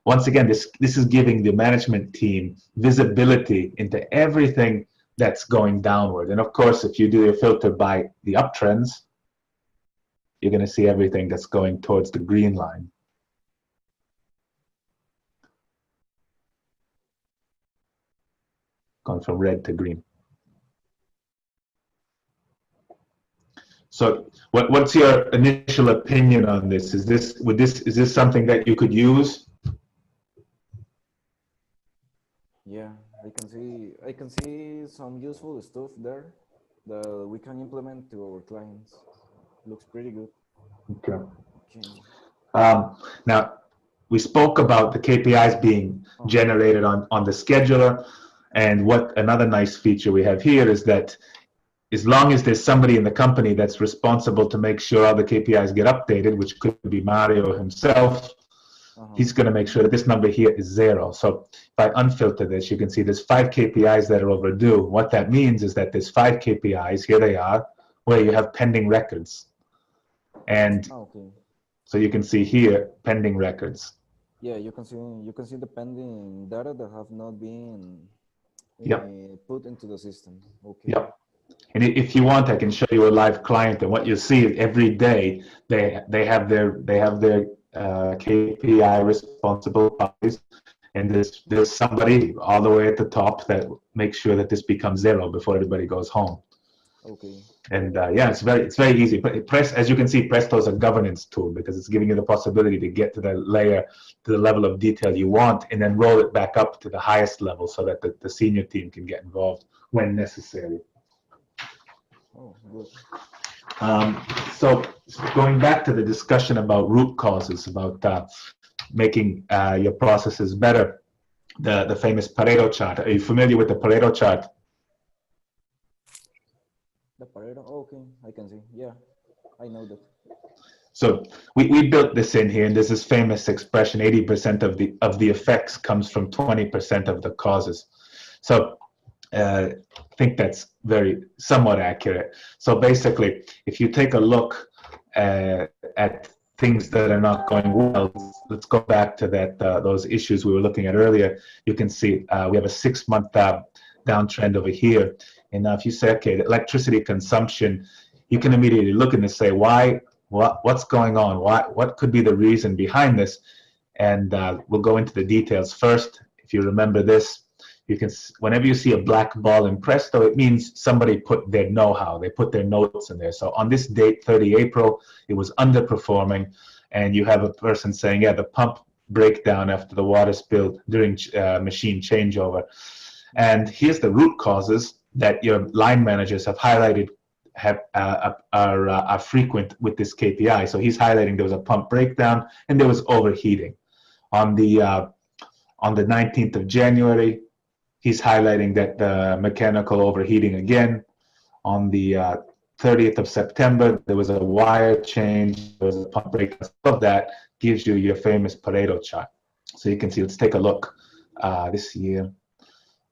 [SPEAKER 1] once again, this is giving the management team visibility into everything that's going downward. And of course, if you do your filter by the uptrends, you're going to see everything that's going towards the green line. Going from red to green. So what's your initial opinion on this? Is this something that you could use?
[SPEAKER 2] Yeah, I can see some useful stuff there that we can implement to our clients. Looks pretty good.
[SPEAKER 1] Okay. Now, we spoke about the KPIs being generated on the scheduler, and what another nice feature we have here is that as long as there's somebody in the company that's responsible to make sure all the KPIs get updated, which could be Mario himself, he's going to make sure that this number here is 0. So if I unfilter this, you can see there's 5 KPIs that are overdue. What that means is that there's 5 KPIs, here they are, where you have pending records. And so you can see here, pending records.
[SPEAKER 2] Yeah, you can see the pending data that have not been put into the system. Okay.
[SPEAKER 1] Yep. And if you want, I can show you a live client, and what you'll see is every day they have their KPI responsible parties, and there's somebody all the way at the top that makes sure that this becomes zero before everybody goes home.
[SPEAKER 2] Okay.
[SPEAKER 1] And yeah, it's very easy. But as you can see, Presto is a governance tool because it's giving you the possibility to get to the layer, to the level of detail you want, and then roll it back up to the highest level so that the senior team can get involved when necessary.
[SPEAKER 2] Oh, good.
[SPEAKER 1] So going back to the discussion about root causes, about making your processes better, the famous Pareto chart. Are you familiar with the Pareto chart?
[SPEAKER 2] The Pareto. Oh, okay, I can see. Yeah, I know that.
[SPEAKER 1] So we built this in here, and there's this famous expression: 80% of the effects comes from 20% of the causes. So I think that's somewhat accurate. So basically, if you take a look at things that are not going well, let's go back to those issues we were looking at earlier. You can see we have a 6-month downtrend over here. And now if you say, okay, the electricity consumption, you can immediately look and say, what's going on? What could be the reason behind this? And we'll go into the details first. If you remember this, you can, whenever you see a black ball in Presto, it means somebody put their know-how, they put their notes in there. So on this date, 30 April, it was underperforming, and you have a person saying, yeah, the pump breakdown after the water spill during machine changeover. And here's the root causes that your line managers have highlighted are frequent with this KPI. So he's highlighting there was a pump breakdown and there was overheating. On the 19th of January, he's highlighting that the mechanical overheating again. On the 30th of September, there was a wire change, there was a pump breakdown. All of that gives you your famous Pareto chart. So you can see, let's take a look this year.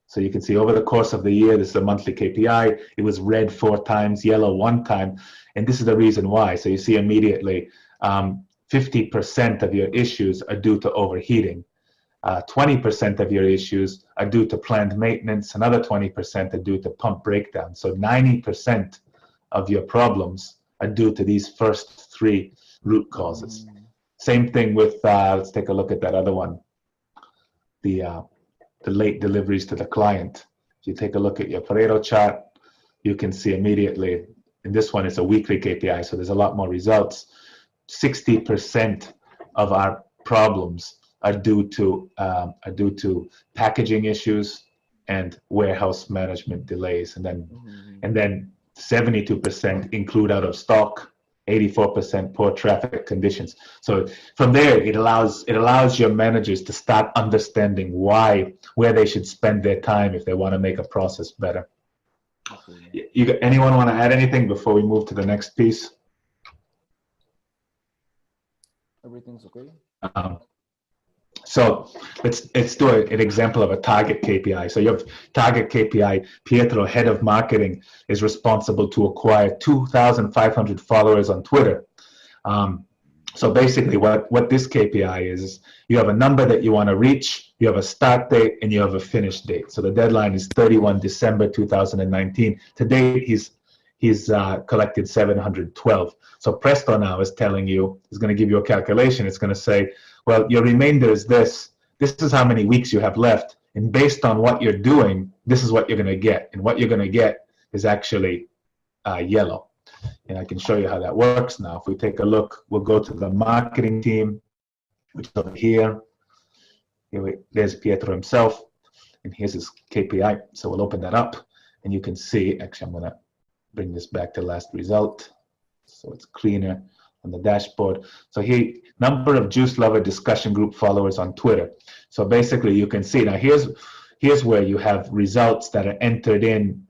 [SPEAKER 1] So you can see over the course of the year, this is a monthly KPI. It was red 4 times, yellow 1 time. And this is the reason why. So you see immediately 50% of your issues are due to overheating. 20% of your issues are due to planned maintenance. Another 20% are due to pump breakdown. So 90% of your problems are due to these first 3 root causes. Same thing with, let's take a look at that other one. The late deliveries to the client. If you take a look at your Pareto chart, you can see immediately, and this one is a weekly KPI, so there's a lot more results. 60% of our problems are due to packaging issues and warehouse management delays, and then 72% include out of stock, 84% poor traffic conditions. So from there, it allows your managers to start understanding where they should spend their time if they want to make a process better. Okay. Anyone want to add anything before we move to the next piece?
[SPEAKER 2] Everything's okay.
[SPEAKER 1] So let's do an example of a target KPI. So your target KPI, Pietro, head of marketing, is responsible to acquire 2,500 followers on Twitter. So basically what this KPI is you have a number that you want to reach, you have a start date, and you have a finish date. So the deadline is 31 December 2019. To date, he's collected 712. So Presto now is telling you, is going to give you a calculation. It's going to say, well, your remainder is this. This is how many weeks you have left. And based on what you're doing, this is what you're going to get. And what you're going to get is actually yellow. And I can show you how that works now. If we take a look, we'll go to the marketing team, which is over here. There's Pietro himself. And here's his KPI. So we'll open that up. And you can see, actually, I'm going to bring this back to last result. So it's cleaner on the dashboard. So here, number of Juice Lover discussion group followers on Twitter. So basically you can see now here's where you have results that are entered in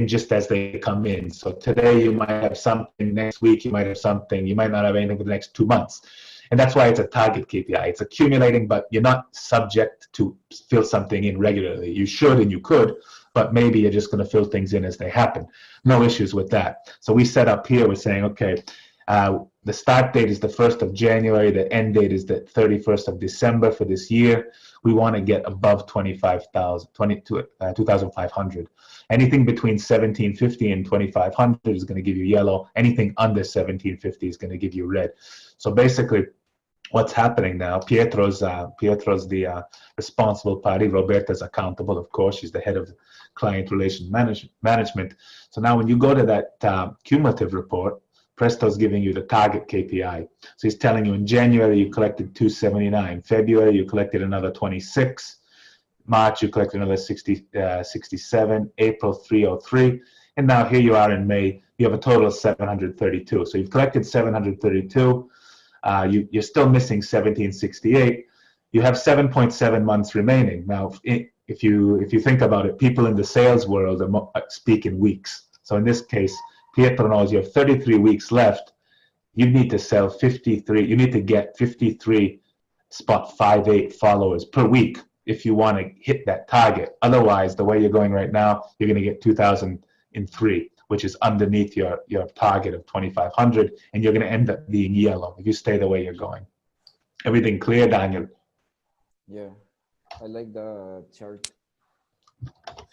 [SPEAKER 1] just as they come in. So today you might have something, next week you might have something, you might not have anything for the next 2 months. And that's why it's a target KPI. It's accumulating, but you're not subject to fill something in regularly. You should and you could, but maybe you're just going to fill things in as they happen. No issues with that. So we set up here, we're saying, okay, The start date is the 1st of January. The end date is the 31st of December for this year. We want to get above 2,500. Anything between 1,750 and 2,500 is going to give you yellow. Anything under 1,750 is going to give you red. So basically, what's happening now, Pietro's the responsible party. Roberta's accountable, of course. She's the head of client relation management. So now when you go to that cumulative report, Presto's giving you the target KPI. So he's telling you in January you collected 279, February you collected another 26, March you collected another 67, April 303, and now here you are in May, you have a total of 732. So you've collected 732, you're still missing 1768. You have 7.7 months remaining. Now, if you think about it, people in the sales world speak in weeks. So in this case, Pietro knows you have 33 weeks left. You need to sell 53. You need to get 53.58 followers per week if you want to hit that target. Otherwise, the way you're going right now, you're going to get 2,003, which is underneath your target of 2,500, and you're going to end up being yellow if you stay the way you're going. Everything clear, Daniel?
[SPEAKER 2] Yeah, I like the chart.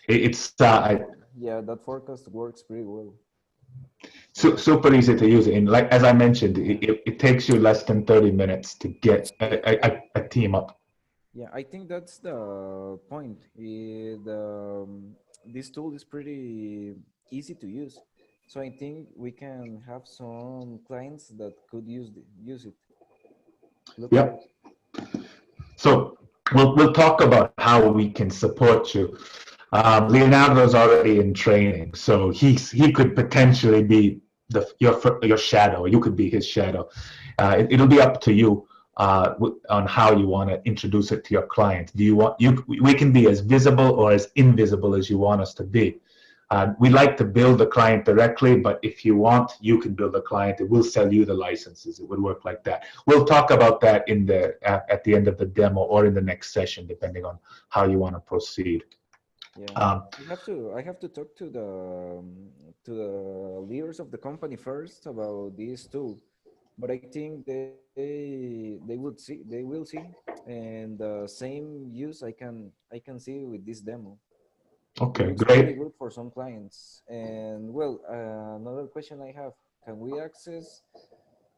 [SPEAKER 1] It's
[SPEAKER 2] yeah, that forecast works pretty well.
[SPEAKER 1] Super easy to use. And like as I mentioned, it takes you less than 30 minutes to get a team up.
[SPEAKER 2] Yeah, I think that's the point. This tool is pretty easy to use, so I think we can have some clients that could use it.
[SPEAKER 1] Yep. So we'll talk about how we can support you. Leonardo's already in training, so he could potentially be your shadow. You could be his shadow. It'll be up to you on how you want to introduce it to your client. We can be as visible or as invisible as you want us to be. We like to build the client directly, but if you want, you can build a client. It will sell you the licenses. It would work like that. We'll talk about that at the end of the demo or in the next session, depending on how you want to proceed.
[SPEAKER 2] Yeah, I have to talk to the leaders of the company first about this tool, but I think they will see, and the same use I can see with this demo.
[SPEAKER 1] Okay,
[SPEAKER 2] it's
[SPEAKER 1] great.
[SPEAKER 2] Really good for some clients. And well, another question I have: can we access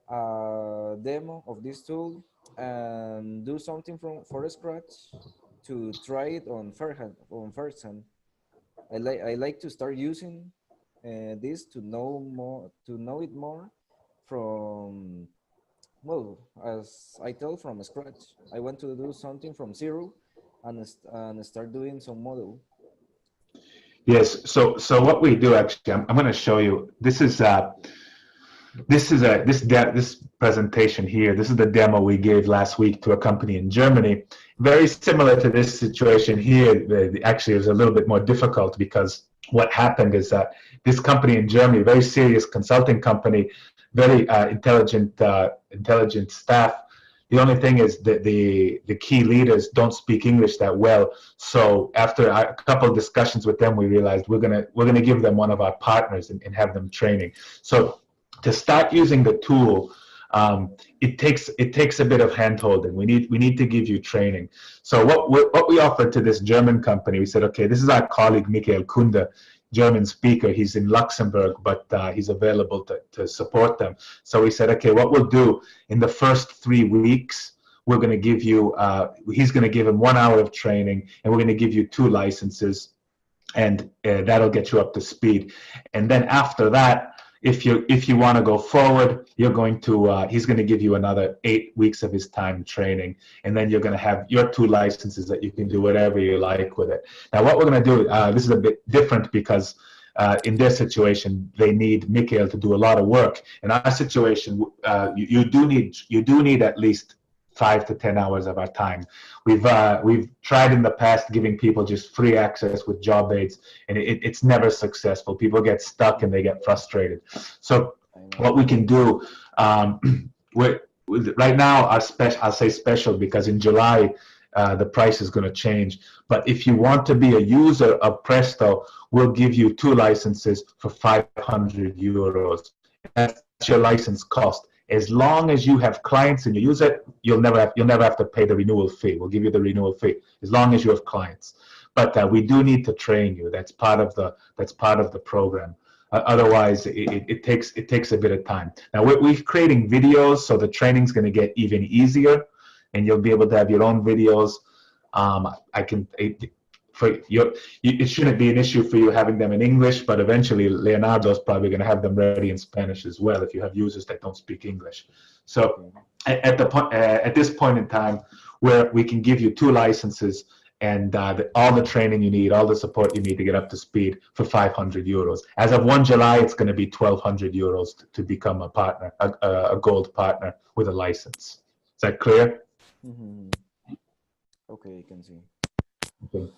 [SPEAKER 2] a demo of this tool and do something for scratch to try it on first hand? I like to start using this to know it more from, well, as I tell, from scratch. I want to do something from zero and start doing some model.
[SPEAKER 1] Yes. So what we do actually, I'm going to show you. This presentation here. This is the demo we gave last week to a company in Germany. Very similar to this situation here. Actually, it was a little bit more difficult because what happened is that this company in Germany, very serious consulting company, very intelligent staff. The only thing is that the key leaders don't speak English that well. So after a couple of discussions with them, we realized we're gonna give them one of our partners and have them training. So to start using the tool, it takes a bit of handholding. We need to give you training. So what we offered to this German company, we said, okay, this is our colleague Michael Kunde, German speaker. He's in Luxembourg, but he's available to support them. So we said, okay, what we'll do in the first 3 weeks, we're going to give you, he's going to give him 1 hour of training, and we're going to give you 2 licenses, and that'll get you up to speed. And then after that, if you want to go forward, you're going to he's going to give you another 8 weeks of his time training, and then you're going to have your 2 licenses that you can do whatever you like with it. Now, what we're going to do, this is a bit different because in their situation, they need Mikhail to do a lot of work. In our situation, you do need at least 5 to 10 hours of our time. We've tried in the past giving people just free access with job aids, and it's never successful. People get stuck and they get frustrated. So what we can do, right now, I'll say special because in July the price is going to change. But if you want to be a user of Presto, we'll give you 2 licenses for 500 euros. That's your license cost. As long as you have clients and you use it, you'll never have to pay the renewal fee. We'll give you the renewal fee as long as you have clients. But we do need to train you. That's part of the program. Otherwise, it takes a bit of time. Now we're creating videos, so the training's going to get even easier, and you'll be able to have your own videos. It shouldn't be an issue for you having them in English, but eventually Leonardo's probably going to have them ready in Spanish as well if you have users that don't speak English. So at this point in time, where we can give you 2 licenses and all the training you need, all the support you need to get up to speed for 500 euros. As of 1 July, it's going to be 1,200 euros to become a partner, a gold partner with a license. Is that clear?
[SPEAKER 2] Mm-hmm. Okay, I can see.
[SPEAKER 1] Okay.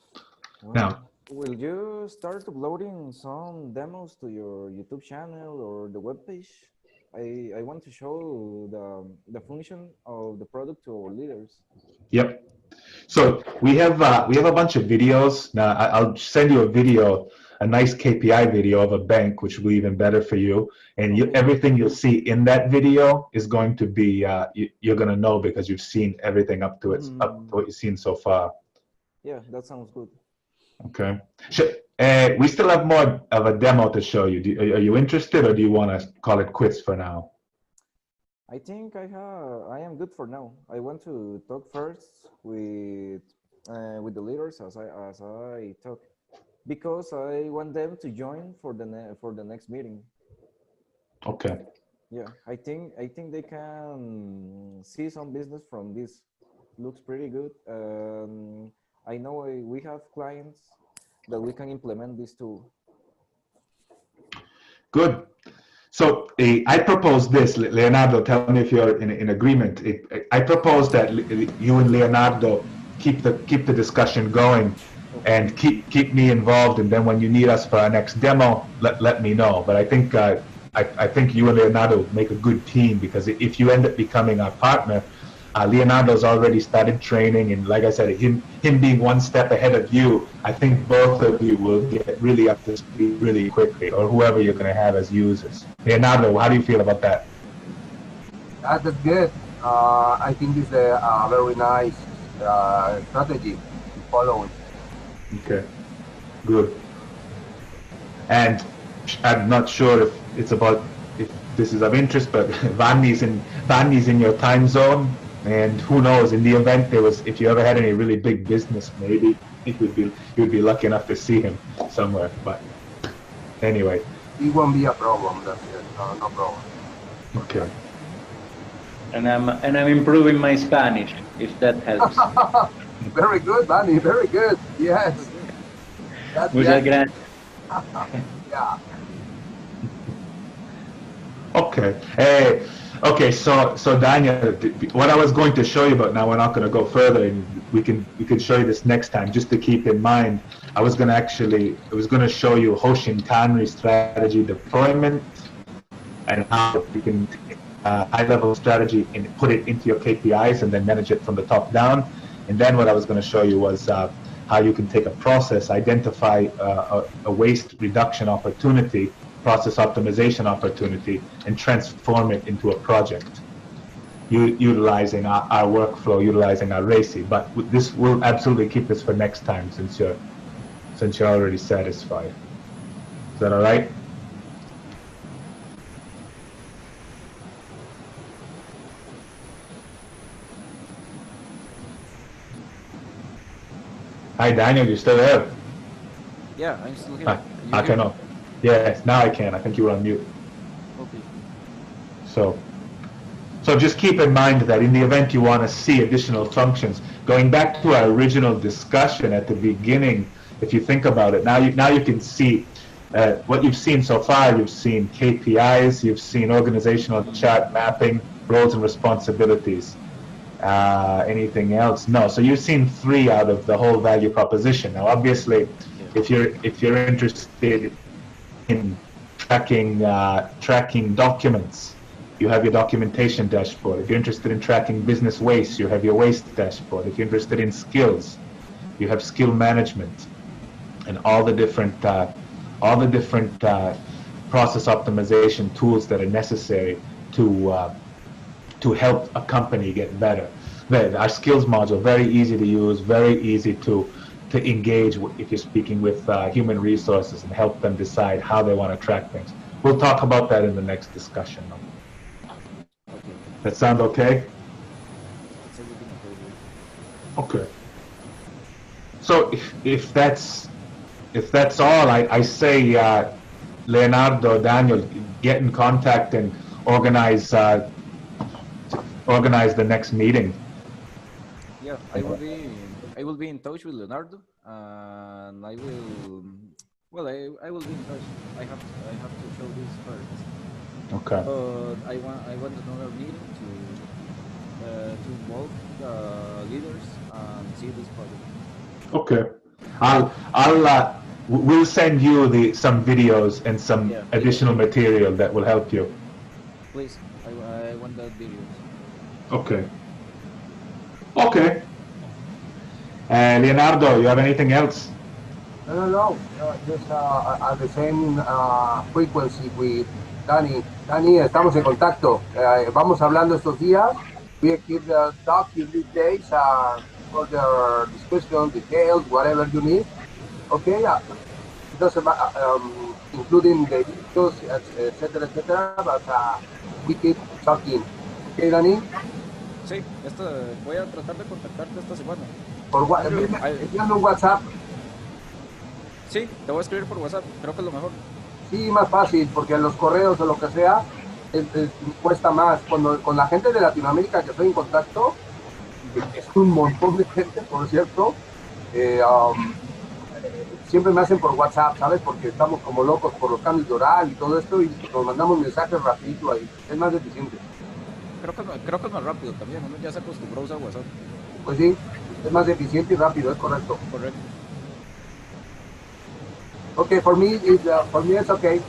[SPEAKER 2] Well,
[SPEAKER 1] Now,
[SPEAKER 2] will you start uploading some demos to your YouTube channel or the webpage? I want to show the function of the product to our leaders.
[SPEAKER 1] Yep. So we have a bunch of videos. Now I'll send you a video, a nice KPI video of a bank, which will be even better for you. And everything you'll see in that video is going to be you're going to know because you've seen everything up to what you've seen so far.
[SPEAKER 2] Yeah, that sounds good.
[SPEAKER 1] Okay. We still have more of a demo to show you. Are you interested, or do you want to call it quits for now?
[SPEAKER 2] I think I am good for now. I want to talk first with the leaders as I talk, because I want them to join for the next meeting.
[SPEAKER 1] Okay.
[SPEAKER 2] Yeah, I think they can see some business from this. Looks pretty good. I know we have clients that we can implement this tool.
[SPEAKER 1] Good. So I propose this, Leonardo, tell me if you're in agreement. I propose that you and Leonardo keep the discussion going, and keep me involved, and then when you need us for our next demo, let me know. But I think you and Leonardo make a good team, because if you end up becoming our partner, Leonardo's already started training, and like I said, him being one step ahead of you, I think both of you will get really up to speed really quickly, or whoever you're going to have as users. Leonardo, how do you feel about that?
[SPEAKER 4] That's good. I think it's a very nice strategy to follow.
[SPEAKER 1] Okay, good. And I'm not sure if this is of interest, but Vanni's in your time zone. And who knows, in the event if you ever had any really big business, maybe you'd be lucky enough to see him somewhere. But anyway,
[SPEAKER 4] it won't be a problem. That's it. No problem.
[SPEAKER 1] Okay.
[SPEAKER 3] And I'm improving my Spanish, if that helps.
[SPEAKER 4] Very good, Manny. Very good. Yes.
[SPEAKER 3] Muchas gracias.
[SPEAKER 4] Yeah.
[SPEAKER 1] Okay. Okay, so Daniel, what I was going to show you, but now we're not going to go further, and we can show you this next time, just to keep in mind. I was going to show you Hoshin Kanri strategy deployment, and how you can take high-level strategy and put it into your KPIs and then manage it from the top down. And then what I was going to show you was how you can take a process, identify a waste reduction opportunity, process optimization opportunity, and transform it into a project, utilizing our workflow, utilizing our RACI. But this will absolutely keep this for next time, since you're already satisfied. Is that all right? Hi, Daniel, you still there?
[SPEAKER 2] Yeah, I'm still here.
[SPEAKER 1] I can know. Yes, now I can. I think you were on mute.
[SPEAKER 2] Okay.
[SPEAKER 1] So just keep in mind that in the event you want to see additional functions, going back to our original discussion at the beginning, if you think about it, now you can see what you've seen so far. You've seen KPIs, you've seen organizational chart mapping, roles and responsibilities. Anything else? No. So you've seen 3 out of the whole value proposition. Now, obviously, if you're interested in tracking documents, you have your documentation dashboard. If you're interested in tracking business waste, you have your waste dashboard. If you're interested in skills, you have skill management, and all the different process optimization tools that are necessary to help a company get better. Our skills module, very easy to use, very easy to engage if you're speaking with human resources and help them decide how they want to track things. We'll talk about that in the next discussion.
[SPEAKER 2] Okay.
[SPEAKER 1] That sound okay?
[SPEAKER 2] It's everything okay.
[SPEAKER 1] Okay. So if that's all, I say Leonardo, Daniel, get in contact and organize the next meeting.
[SPEAKER 2] Yeah, I will be in touch with Leonardo, and I will. Well, I will be in touch. I have to show this first.
[SPEAKER 1] Okay.
[SPEAKER 2] But I want another meeting to involve the leaders and see this project.
[SPEAKER 1] Okay. We'll send you some videos and some additional material that will help you.
[SPEAKER 2] Please, I want that videos.
[SPEAKER 1] Okay. Okay. Leonardo, you have anything else?
[SPEAKER 4] No. Just at the same frequency with Dani. Dani, estamos en contacto. Vamos hablando estos días. We keep talking these days for the discussion, details, whatever you need. Okay. It doesn't matter, including the videos, etc. But we keep talking. Okay, Dani.
[SPEAKER 2] Sí, voy a tratar de contactarte esta semana.
[SPEAKER 4] Por enviando un WhatsApp.
[SPEAKER 2] Sí, te voy a escribir por WhatsApp, creo que es lo mejor.
[SPEAKER 4] Sí, más fácil, porque en los correos o lo que sea, cuesta más. Con la gente de Latinoamérica que estoy en contacto, es un montón de gente, por cierto, siempre me hacen por WhatsApp, ¿sabes? Porque estamos como locos por los cambios de horario y todo esto, y nos mandamos mensajes rapidito ahí. Es más eficiente.
[SPEAKER 2] Creo que es más rápido también, uno ya se acostumbró a usar WhatsApp.
[SPEAKER 4] Pues sí, es más eficiente y rápido, es correcto.
[SPEAKER 2] Correcto.
[SPEAKER 4] Okay, for me it's okay.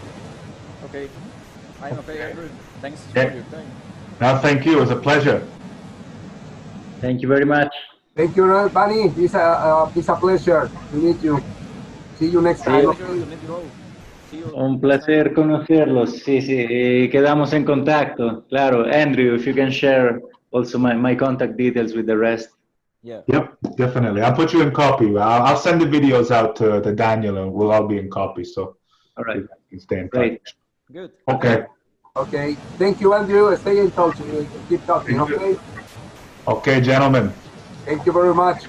[SPEAKER 2] Okay, I'm okay, Andrew. Thanks for your time.
[SPEAKER 1] No, thank you. It was a pleasure.
[SPEAKER 3] Thank you very much.
[SPEAKER 4] Thank you, Bunny. It's a pleasure to meet you. See you next time.
[SPEAKER 3] Un placer conocerlos. Sí, quedamos en contacto. Claro, Andrew, if you can share also my contact details with the rest.
[SPEAKER 2] Yeah.
[SPEAKER 1] Yep, definitely. I'll put you in copy. I'll send the videos out to Daniel, and we'll all be in copy. So,
[SPEAKER 3] all right,
[SPEAKER 1] you can stay in
[SPEAKER 3] great.
[SPEAKER 1] touch.
[SPEAKER 2] Good.
[SPEAKER 1] Okay.
[SPEAKER 4] Okay. Thank you, Andrew. Stay in touch. Keep talking. Okay.
[SPEAKER 1] Okay, gentlemen.
[SPEAKER 4] Thank you very much.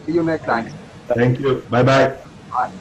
[SPEAKER 4] See you next time.
[SPEAKER 1] Thank you. Bye-bye.
[SPEAKER 4] Bye.